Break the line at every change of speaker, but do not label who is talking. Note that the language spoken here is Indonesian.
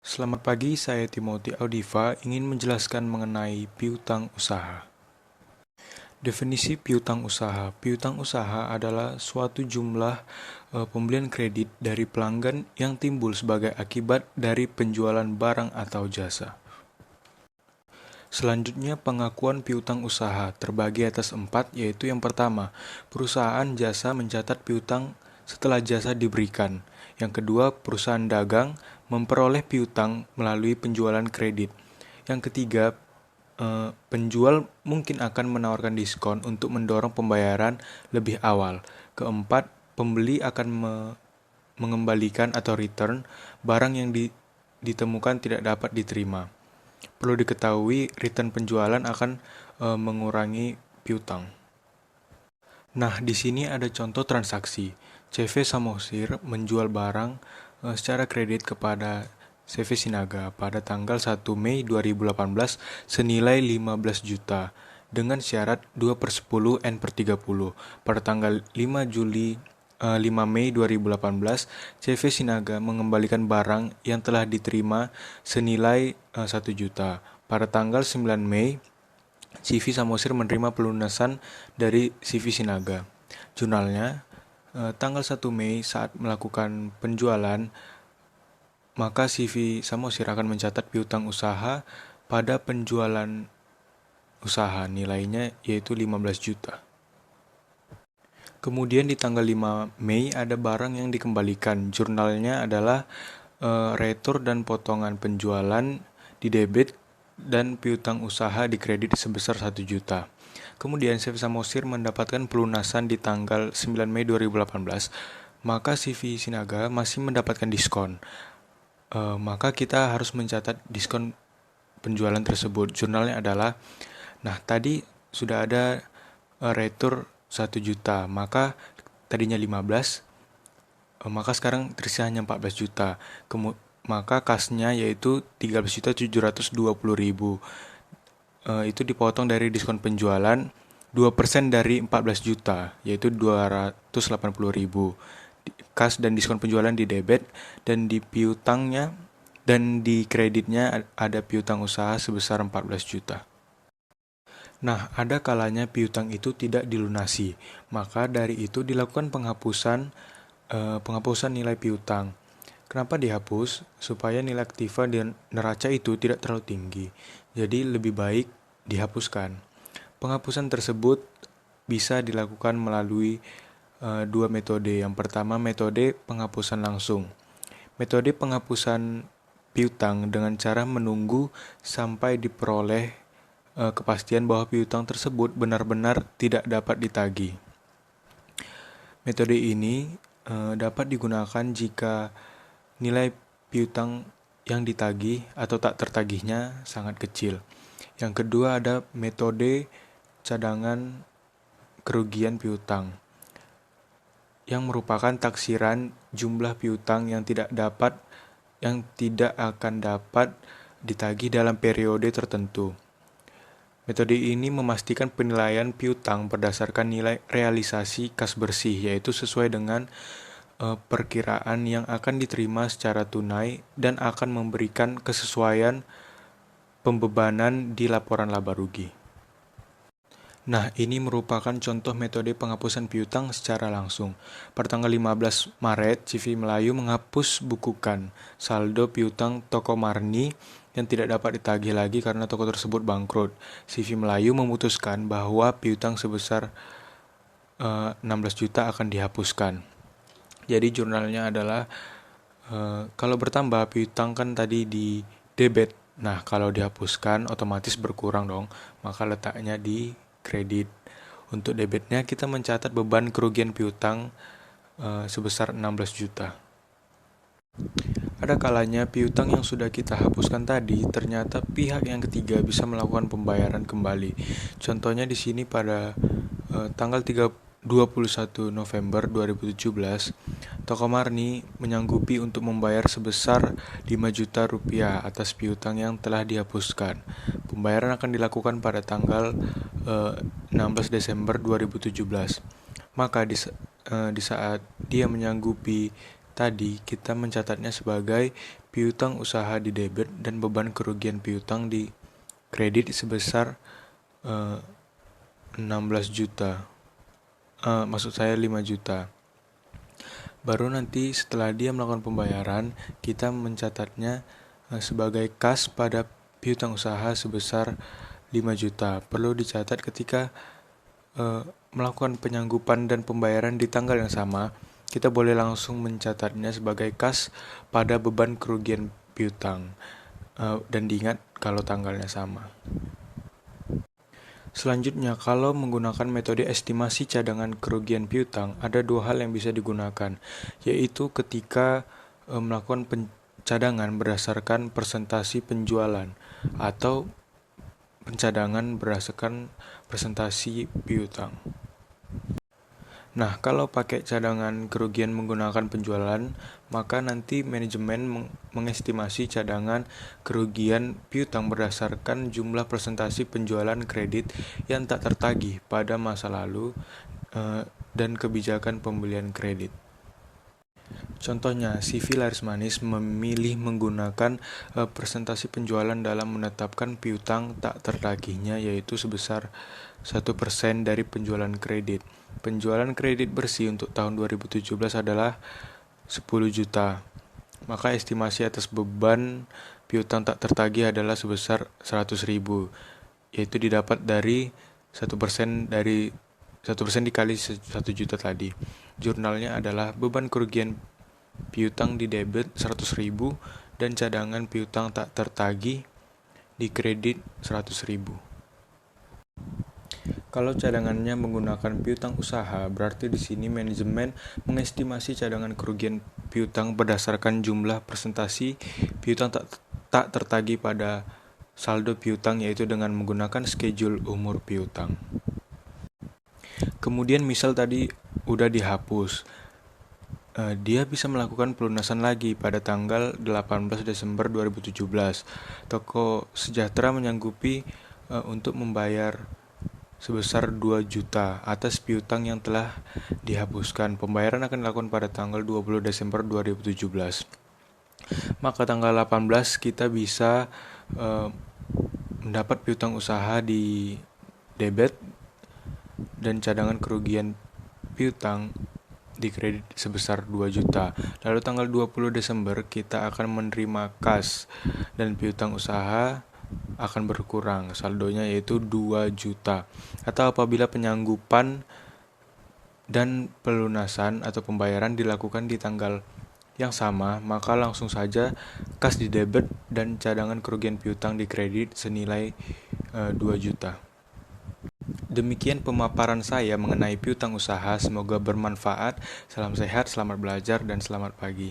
Selamat pagi, saya Timothy Audiva ingin menjelaskan mengenai piutang usaha. Definisi piutang usaha. Piutang usaha adalah suatu jumlah pembelian kredit dari pelanggan yang timbul sebagai akibat dari penjualan barang atau jasa. Selanjutnya, pengakuan piutang usaha terbagi atas 4, yaitu yang pertama, perusahaan jasa mencatat piutang setelah jasa diberikan. Yang kedua, perusahaan dagang memperoleh piutang melalui penjualan kredit. Yang ketiga, penjual mungkin akan menawarkan diskon untuk mendorong pembayaran lebih awal. Keempat, pembeli akan mengembalikan atau return barang yang ditemukan tidak dapat diterima. Perlu diketahui, return penjualan akan mengurangi piutang. Nah, di sini ada contoh transaksi. CV Samosir menjual barang secara kredit kepada CV Sinaga pada tanggal 1 Mei 2018 senilai 15 juta dengan syarat 2/10 N/30. Pada tanggal 5 Mei 2018, CV Sinaga mengembalikan barang yang telah diterima senilai 1 juta. Pada tanggal 9 Mei, CV Samosir menerima pelunasan dari CV Sinaga. Jurnalnya, tanggal 1 Mei saat melakukan penjualan, maka CV Samosir akan mencatat piutang usaha pada penjualan usaha, nilainya yaitu 15 juta. Kemudian di tanggal 5 Mei ada barang yang dikembalikan. Jurnalnya adalah retur dan potongan penjualan di debit dan piutang usaha di kredit sebesar 1 juta. Kemudian CV Samosir mendapatkan pelunasan di tanggal 9 Mei 2018, maka CV Sinaga masih mendapatkan diskon. Maka kita harus mencatat diskon penjualan tersebut. Jurnalnya adalah, nah tadi sudah ada retur 1 juta, maka tadinya 15, maka sekarang tersisa hanya 14 juta. Maka kasnya yaitu 13.720.000. Itu dipotong dari diskon penjualan 2% dari 14 juta, yaitu 280.000. Kas dan diskon penjualan di debit, dan di piutangnya dan di kreditnya ada piutang usaha sebesar 14 juta. Nah, ada kalanya piutang itu tidak dilunasi, maka dari itu dilakukan penghapusan nilai piutang. Kenapa dihapus? Supaya nilai aktiva dan neraca itu tidak terlalu tinggi. Jadi lebih baik dihapuskan. Penghapusan tersebut bisa dilakukan melalui dua metode. Yang pertama, metode penghapusan langsung. Metode penghapusan piutang dengan cara menunggu sampai diperoleh kepastian bahwa piutang tersebut benar-benar tidak dapat ditagih. Metode ini dapat digunakan jika nilai piutang yang ditagih atau tak tertagihnya sangat kecil. Yang kedua ada metode cadangan kerugian piutang, yang merupakan taksiran jumlah piutang yang tidak akan dapat ditagih dalam periode tertentu. Metode ini memastikan penilaian piutang berdasarkan nilai realisasi kas bersih, yaitu sesuai dengan perkiraan yang akan diterima secara tunai dan akan memberikan kesesuaian pembebanan di laporan laba rugi. Nah, ini merupakan contoh metode penghapusan piutang secara langsung. Pada tanggal 15 Maret, CV Melayu menghapus bukukan saldo piutang toko Marni yang tidak dapat ditagih lagi karena toko tersebut bangkrut. CV Melayu memutuskan bahwa piutang sebesar 16 juta akan dihapuskan. Jadi jurnalnya adalah kalau bertambah piutang kan tadi di debit. Nah, kalau dihapuskan otomatis berkurang dong. Maka letaknya di kredit. Untuk debitnya kita mencatat beban kerugian piutang sebesar 16 juta. Ada kalanya piutang yang sudah kita hapuskan tadi ternyata pihak yang ketiga bisa melakukan pembayaran kembali. Contohnya di sini pada tanggal 21 November 2017, Toko Marni menyanggupi untuk membayar sebesar 5 juta rupiah atas piutang yang telah dihapuskan. Pembayaran akan dilakukan pada tanggal 16 Desember 2017. Maka di saat dia menyanggupi tadi, kita mencatatnya sebagai piutang usaha di debit dan beban kerugian piutang di kredit sebesar 16 juta. Maksud saya 5 juta. Baru nanti setelah dia melakukan pembayaran, kita mencatatnya sebagai kas pada piutang usaha sebesar 5 juta. Perlu dicatat ketika melakukan penyanggupan dan pembayaran di tanggal yang sama, kita boleh langsung mencatatnya sebagai kas pada beban kerugian piutang. Dan diingat kalau tanggalnya sama. Selanjutnya, kalau menggunakan metode estimasi cadangan kerugian piutang, ada dua hal yang bisa digunakan, yaitu ketika melakukan pencadangan berdasarkan persentasi penjualan atau pencadangan berdasarkan presentasi piutang. Nah, kalau pakai cadangan kerugian menggunakan penjualan, maka nanti manajemen mengestimasi cadangan kerugian piutang berdasarkan jumlah presentasi penjualan kredit yang tak tertagih pada masa lalu dan kebijakan pembelian kredit. Contohnya, CV Laris Manis memilih menggunakan presentasi penjualan dalam menetapkan piutang tak tertagihnya, yaitu sebesar 1% dari penjualan kredit. Penjualan kredit bersih untuk tahun 2017 adalah 10 juta. Maka estimasi atas beban piutang tak tertagih adalah sebesar 100.000, yaitu didapat dari 1% dari 1% dikali 1 juta tadi. Jurnalnya adalah beban kerugian piutang di debit 100.000 dan cadangan piutang tak tertagih di kredit 100.000. Kalau cadangannya menggunakan piutang usaha, berarti di sini manajemen mengestimasi cadangan kerugian piutang berdasarkan jumlah presentasi piutang tak tertagih pada saldo piutang, yaitu dengan menggunakan schedule umur piutang. Kemudian misal tadi udah dihapus, dia bisa melakukan pelunasan lagi pada tanggal 18 Desember 2017. Toko Sejahtera menyanggupi untuk membayar sebesar 2 juta atas piutang yang telah dihapuskan. Pembayaran akan dilakukan pada tanggal 20 Desember 2017. Maka tanggal 18 kita bisa mendapat piutang usaha di debit dan cadangan kerugian piutang di kredit sebesar 2 juta. Lalu tanggal 20 Desember kita akan menerima kas dan piutang usaha akan berkurang, saldonya yaitu 2 juta. Atau apabila penyanggupan dan pelunasan atau pembayaran dilakukan di tanggal yang sama, maka langsung saja kas di debit dan cadangan kerugian piutang di kredit senilai 2 juta. Demikian pemaparan saya mengenai piutang usaha, semoga bermanfaat. Salam sehat, selamat belajar, dan selamat pagi.